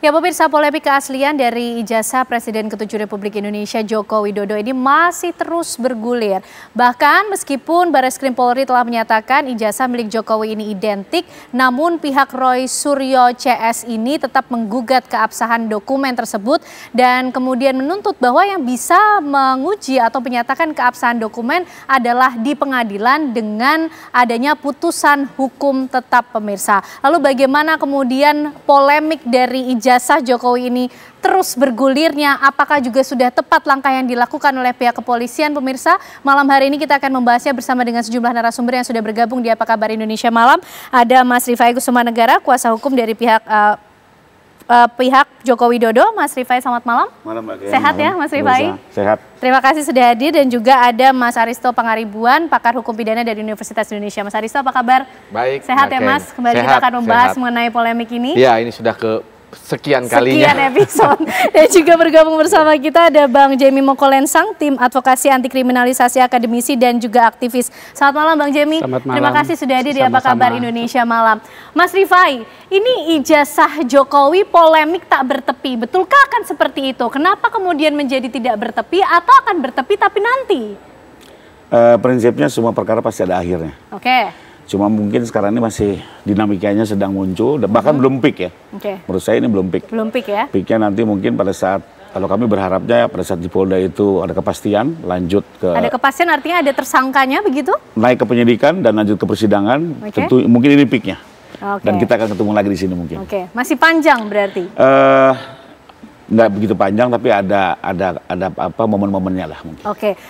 Ya pemirsa, polemik keaslian dari ijazah Presiden ke-7 Republik Indonesia Joko Widodo ini masih terus bergulir. Bahkan meskipun Barreskrim Polri telah menyatakan ijazah milik Jokowi ini identik, namun pihak Roy Suryo CS ini tetap menggugat keabsahan dokumen tersebut dan kemudian menuntut bahwa yang bisa menguji atau menyatakan keabsahan dokumen adalah di pengadilan dengan adanya putusan hukum tetap, pemirsa. Lalu bagaimana kemudian polemik dari ijazah Jokowi ini terus bergulirnya, apakah juga sudah tepat langkah yang dilakukan oleh pihak kepolisian, pemirsa? Malam hari ini kita akan membahasnya bersama dengan sejumlah narasumber yang sudah bergabung di Apa Kabar Indonesia Malam. Ada Mas Rifai Kusumanegara, kuasa hukum dari pihak Joko Widodo. Mas Rifai, selamat malam. Malam, Mbak. Sehat malam. Ya, Mas Rifai? Sehat. Terima kasih sudah hadir, dan juga ada Mas Aristo Pangaribuan, pakar hukum pidana dari Universitas Indonesia. Mas Aristo, apa kabar? Baik. Sehat ya, Mas? Kembali kita akan membahas mengenai polemik ini. Ya, ini sudah sekian kalinya. Sekian episode. Dan juga bergabung bersama kita ada Bang Jemi Mokolensang, tim advokasi anti kriminalisasi akademisi dan juga aktivis. Selamat malam Bang Jemi. Terima kasih sudah hadir di Apa Kabar Indonesia Malam. Mas Rifai, ini ijazah Jokowi polemik tak bertepi. Betulkah akan seperti itu? Kenapa kemudian menjadi tidak bertepi atau akan bertepi tapi nanti? Prinsipnya semua perkara pasti ada akhirnya. Oke. Cuma mungkin sekarang ini masih dinamikanya sedang muncul, dan bahkan belum peak ya. Menurut saya ini belum peak. Belum peak ya? Peaknya nanti mungkin pada saat, kalau kami berharapnya pada saat di Polda itu ada kepastian, lanjut ke... Ada kepastian artinya ada tersangkanya begitu? Naik ke penyidikan dan lanjut ke persidangan, tentu mungkin ini peaknya. Dan kita akan ketemu lagi di sini mungkin. Masih panjang berarti? Nggak begitu panjang, tapi ada momen-momennya lah mungkin.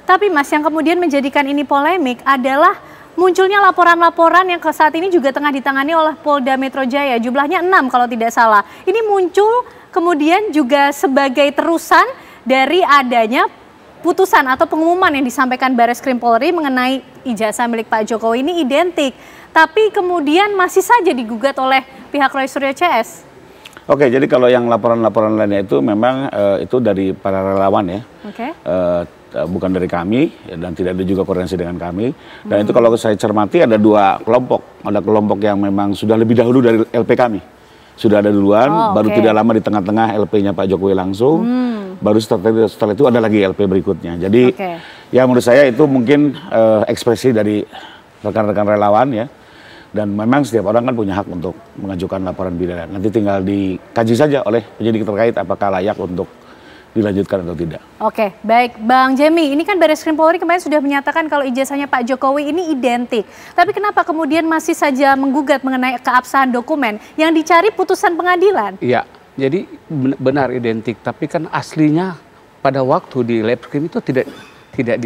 Tapi Mas, yang kemudian menjadikan ini polemik adalah munculnya laporan-laporan yang saat ini juga tengah ditangani oleh Polda Metro Jaya. Jumlahnya 6 kalau tidak salah. Ini muncul kemudian juga sebagai terusan dari adanya putusan atau pengumuman yang disampaikan Barreskrim Polri mengenai ijazah milik Pak Jokowi ini identik. Tapi kemudian masih saja digugat oleh pihak Roy Suryo CS. Jadi kalau yang laporan-laporan lainnya itu memang itu dari para relawan ya. Bukan dari kami, dan tidak ada juga koordinasi dengan kami. Dan itu kalau saya cermati ada dua kelompok. Ada kelompok yang memang sudah lebih dahulu dari LP kami. Sudah ada duluan, baru tidak lama di tengah-tengah LP-nya Pak Jokowi langsung. Baru setelah itu ada lagi LP berikutnya. Jadi ya menurut saya itu mungkin ekspresi dari rekan-rekan relawan ya. Dan memang setiap orang kan punya hak untuk mengajukan laporan pidana. Nanti tinggal dikaji saja oleh penyidik terkait apakah layak untuk dilanjutkan atau tidak. Baik. Bang Jemi, ini kan Barreskrim Polri kemarin sudah menyatakan kalau ijazahnya Pak Jokowi ini identik. Tapi kenapa kemudian masih saja menggugat mengenai keabsahan dokumen yang dicari putusan pengadilan? Iya, jadi benar identik. Tapi kan aslinya pada waktu di Labskrim itu tidak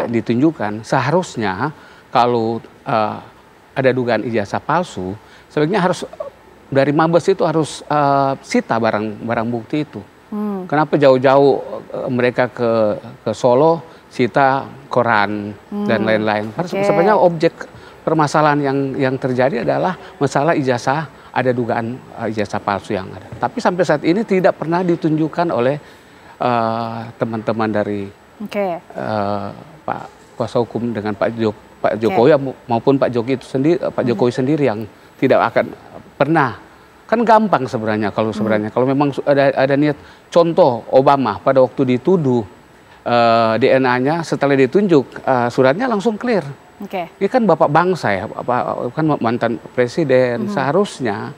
ditunjukkan. Seharusnya kalau ada dugaan ijazah palsu, sebaiknya harus dari Mabes itu harus sita barang bukti itu. Kenapa jauh-jauh mereka ke Solo, sita koran dan lain-lain. Sebenarnya objek permasalahan yang terjadi adalah masalah ijazah, ada dugaan ijazah palsu yang ada. Tapi sampai saat ini tidak pernah ditunjukkan oleh teman-teman dari Pak kuasa hukum dengan Pak Jokowi maupun Pak Jokowi sendiri yang tidak akan pernah. Kan gampang sebenarnya kalau memang ada niat. Contoh Obama pada waktu dituduh DNA-nya, setelah ditunjuk suratnya langsung clear. Ini kan bapak bangsa ya, kan mantan presiden. Seharusnya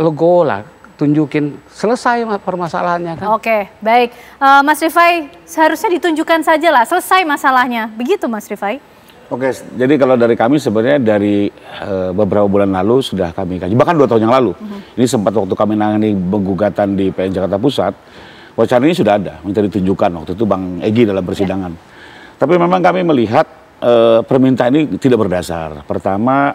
logo lah, tunjukin selesai permasalahannya kan. Baik. Mas Rifai, seharusnya ditunjukkan saja lah, selesai masalahnya. Begitu Mas Rifai? Jadi kalau dari kami sebenarnya dari beberapa bulan lalu sudah kami kaji, bahkan 2 tahun yang lalu. Ini sempat waktu kami nangani penggugatan di PN Jakarta Pusat, wacana ini sudah ada, minta ditunjukkan waktu itu Bang Egy dalam persidangan. Tapi memang kami melihat permintaan ini tidak berdasar. Pertama,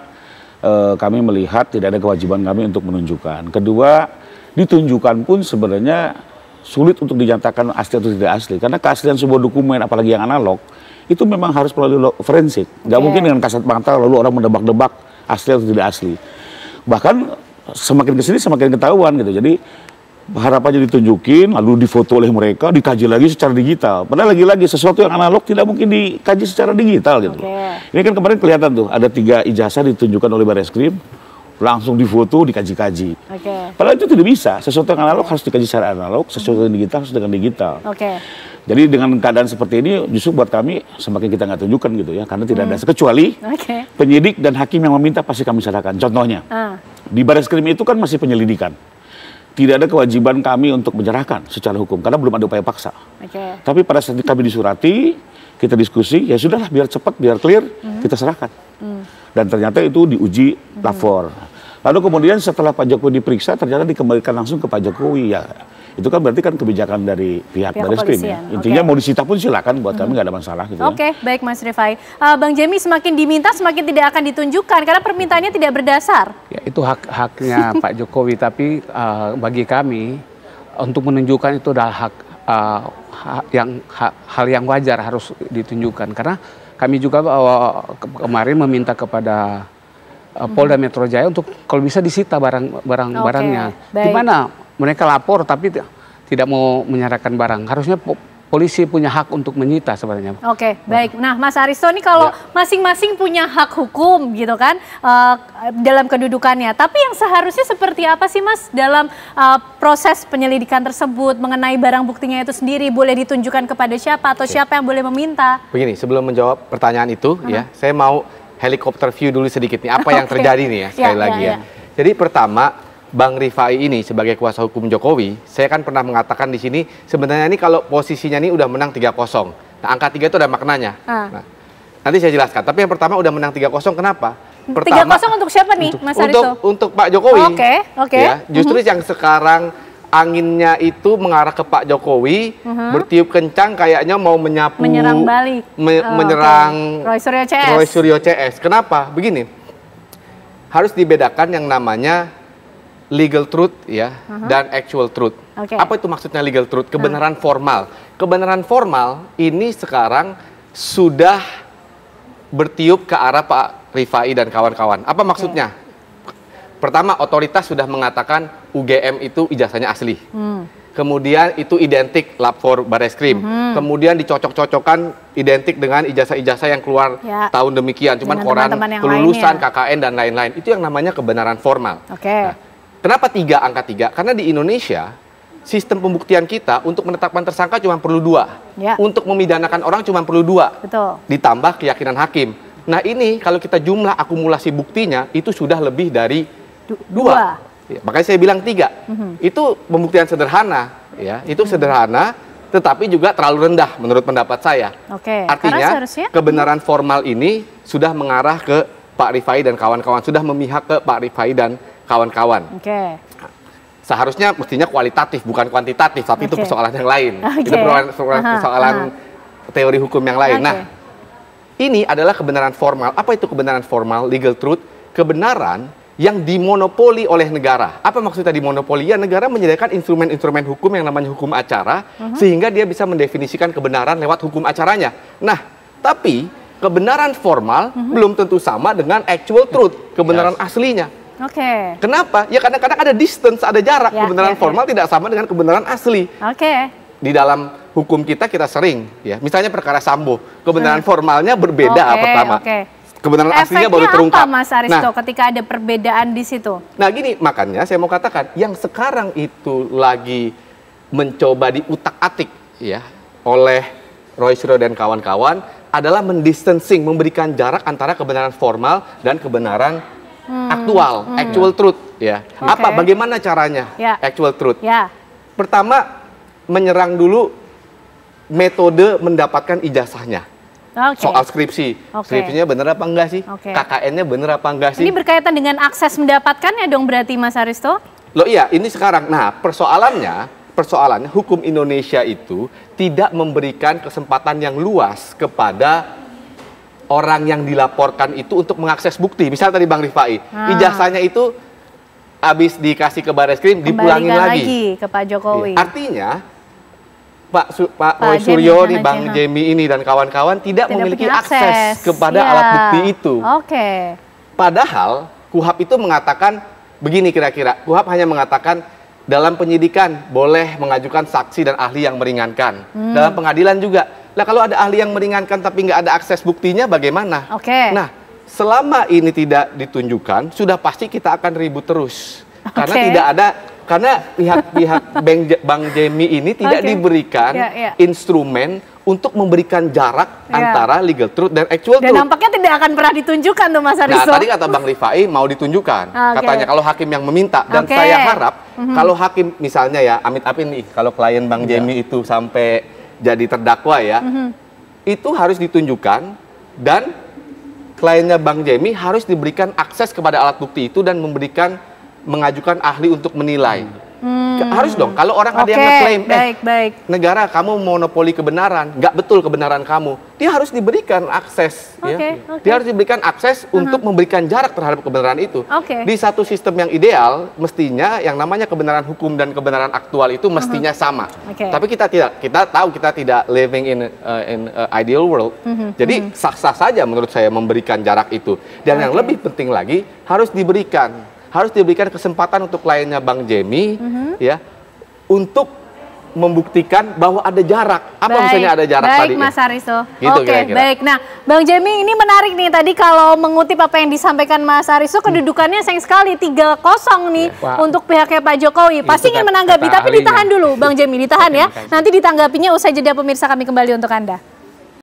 kami melihat tidak ada kewajiban kami untuk menunjukkan. Kedua, ditunjukkan pun sebenarnya sulit untuk dinyatakan asli atau tidak asli, karena keaslian sebuah dokumen, apalagi yang analog, itu memang harus melalui forensik. Nggak mungkin dengan kasat mata lalu orang mendebak-debak asli atau tidak asli. Bahkan semakin kesini semakin ketahuan gitu. Jadi harapannya ditunjukin, lalu difoto oleh mereka, dikaji lagi secara digital. Padahal lagi-lagi sesuatu yang analog tidak mungkin dikaji secara digital gitu. Ini kan kemarin kelihatan tuh ada 3 ijazah ditunjukkan oleh Barreskrim. langsung difoto, dikaji-kaji. Padahal itu tidak bisa. Sesuatu yang analog harus dikaji secara analog, sesuatu yang digital harus dengan digital. Jadi dengan keadaan seperti ini justru buat kami semakin kita nggak tunjukkan gitu ya, karena tidak ada kecuali penyidik dan hakim yang meminta pasti kami serahkan. Contohnya di Bareskrim itu kan masih penyelidikan, tidak ada kewajiban kami untuk menyerahkan secara hukum karena belum ada upaya paksa. Tapi pada saat kami disurati, kita diskusi, ya sudahlah biar cepat, biar clear, kita serahkan. Dan ternyata itu diuji lapor. Lalu kemudian setelah Pak Jokowi diperiksa, ternyata dikembalikan langsung ke Pak Jokowi ya. Itu kan berarti kan kebijakan dari pihak Bareskrim ya. Intinya mau disita pun silakan, buat kami nggak ada masalah gitu ya. Baik Mas Rifai. Bang Jemi, semakin diminta semakin tidak akan ditunjukkan karena permintaannya tidak berdasar. Ya, itu haknya Pak Jokowi, tapi bagi kami untuk menunjukkan itu adalah hal yang wajar harus ditunjukkan, karena kami juga kemarin meminta kepada Polda Metro Jaya untuk kalau bisa disita barangnya. Gimana mereka lapor tapi tidak mau menyerahkan barang. Harusnya polisi punya hak untuk menyita sebenarnya. Baik. Nah, Mas Aristo ini kalau masing-masing punya hak hukum gitu kan dalam kedudukannya. Tapi yang seharusnya seperti apa sih Mas dalam proses penyelidikan tersebut mengenai barang buktinya itu sendiri, boleh ditunjukkan kepada siapa atau siapa yang boleh meminta? Begini, sebelum menjawab pertanyaan itu ya, saya mau helikopter view dulu sedikit nih apa yang terjadi nih ya sekali lagi ya. Jadi pertama, Bang Rifai ini sebagai kuasa hukum Jokowi, saya kan pernah mengatakan di sini sebenarnya ini kalau posisinya ini udah menang 3-0. Nah, angka 3 itu ada maknanya. Nah, nanti saya jelaskan. Tapi yang pertama udah menang 3-0 kenapa? Pertama 3-0 untuk siapa nih, Mas Aristo? Untuk Pak Jokowi. Ya, justru yang sekarang anginnya itu mengarah ke Pak Jokowi, bertiup kencang kayaknya mau menyerang balik. Menyerang Roy Suryo CS. Kenapa? Begini. Harus dibedakan yang namanya legal truth ya dan actual truth. Apa itu maksudnya legal truth? Kebenaran formal. Kebenaran formal ini sekarang sudah bertiup ke arah Pak Rifai dan kawan-kawan. Apa maksudnya? Pertama, otoritas sudah mengatakan UGM itu ijazahnya asli. Kemudian itu identik lapor Bareskrim. Kemudian dicocok-cocokkan identik dengan ijazah-ijazah yang keluar tahun demikian. Cuman koran kelulusan, KKN dan lain-lain. Itu yang namanya kebenaran formal. Nah, kenapa angka 3? Karena di Indonesia sistem pembuktian kita untuk menetapkan tersangka cuma perlu 2. Untuk memidanakan orang cuma perlu 2. Ditambah keyakinan hakim. Nah ini kalau kita jumlah akumulasi buktinya itu sudah lebih dari 2. Makanya saya bilang 3. Itu pembuktian sederhana, ya. Itu sederhana, tetapi juga terlalu rendah menurut pendapat saya. Artinya kebenaran formal ini sudah mengarah ke Pak Rifai dan kawan-kawan, sudah memihak ke Pak Rifai dan kawan-kawan. Seharusnya mestinya kualitatif bukan kuantitatif, tapi itu persoalan yang lain. Itu persoalan teori hukum yang lain. Nah, ini adalah kebenaran formal. Apa itu kebenaran formal? Legal truth, kebenaran yang dimonopoli oleh negara. Apa maksudnya dimonopoli? Ya, negara menyediakan instrumen-instrumen hukum yang namanya hukum acara, sehingga dia bisa mendefinisikan kebenaran lewat hukum acaranya. Nah, tapi kebenaran formal belum tentu sama dengan actual truth, kebenaran aslinya. Kenapa? Ya kadang-kadang ada distance, ada jarak. Kebenaran formal tidak sama dengan kebenaran asli. Di dalam hukum kita sering, ya, misalnya perkara Sambo, kebenaran formalnya berbeda pertama. Kebenaran aslinya baru terungkap. Apa Mas Aristo ketika ada perbedaan di situ? Nah gini, makanya saya mau katakan yang sekarang itu lagi mencoba diutak-atik ya oleh Roy Suryo dan kawan-kawan adalah mendistancing, memberikan jarak antara kebenaran formal dan kebenaran aktual, actual truth ya. Bagaimana caranya actual truth? Pertama, menyerang dulu metode mendapatkan ijazahnya. Soal skripsi, skripsinya bener apa enggak sih? KKN-nya bener apa enggak sih? Ini berkaitan dengan akses mendapatkannya dong berarti Mas Aristo? Loh iya, ini sekarang. Nah, persoalannya hukum Indonesia itu tidak memberikan kesempatan yang luas kepada orang yang dilaporkan itu untuk mengakses bukti. Misalnya tadi Bang Rifai, ijazahnya itu habis dikasih ke Bareskrim, dipulangin lagi ke Pak Jokowi. Artinya Pak Roy Suryo, Bang Jemi ini dan kawan-kawan tidak memiliki akses kepada alat bukti itu. Padahal KUHAP itu mengatakan begini kira-kira. KUHAP hanya mengatakan dalam penyidikan boleh mengajukan saksi dan ahli yang meringankan. Dalam pengadilan juga. Nah kalau ada ahli yang meringankan tapi nggak ada akses buktinya bagaimana? Nah selama ini tidak ditunjukkan, sudah pasti kita akan ribut terus. Karena tidak ada, karena pihak-pihak Bang Jemi ini tidak diberikan instrumen untuk memberikan jarak antara legal truth dan actual truth. Dan nampaknya tidak akan pernah ditunjukkan tuh Mas Aristo. Nah, tadi kata Bang Rifai mau ditunjukkan. Katanya kalau hakim yang meminta. Dan saya harap kalau hakim misalnya ya, amit-amit nih, kalau klien Bang Jemi itu sampai jadi terdakwa ya, itu harus ditunjukkan dan kliennya Bang Jemi harus diberikan akses kepada alat bukti itu dan mengajukan ahli untuk menilai. Harus dong, kalau orang ada yang ngeklaim, negara kamu monopoli kebenaran, nggak betul kebenaran kamu, dia harus diberikan akses. Dia harus diberikan akses untuk memberikan jarak terhadap kebenaran itu. Di satu sistem yang ideal, mestinya yang namanya kebenaran hukum dan kebenaran aktual itu mestinya sama. Tapi kita tahu kita tidak living in ideal world. Jadi sah-sah saja menurut saya memberikan jarak itu. Dan yang lebih penting lagi, harus diberikan kesempatan untuk kliennya Bang Jemi ya untuk membuktikan bahwa ada jarak. Apa misalnya ada jarak tadi? Baik Mas Aristo. Gitu, baik. Nah, Bang Jemi ini menarik nih tadi kalau mengutip apa yang disampaikan Mas Aristo, kedudukannya sayang sekali 3-0 nih untuk pihaknya Pak Jokowi. Pasti ingin menanggapi, tapi ditahan dulu Bang Jemi, ditahan ya. Nanti ditanggapinya usai jeda pemirsa, kami kembali untuk Anda.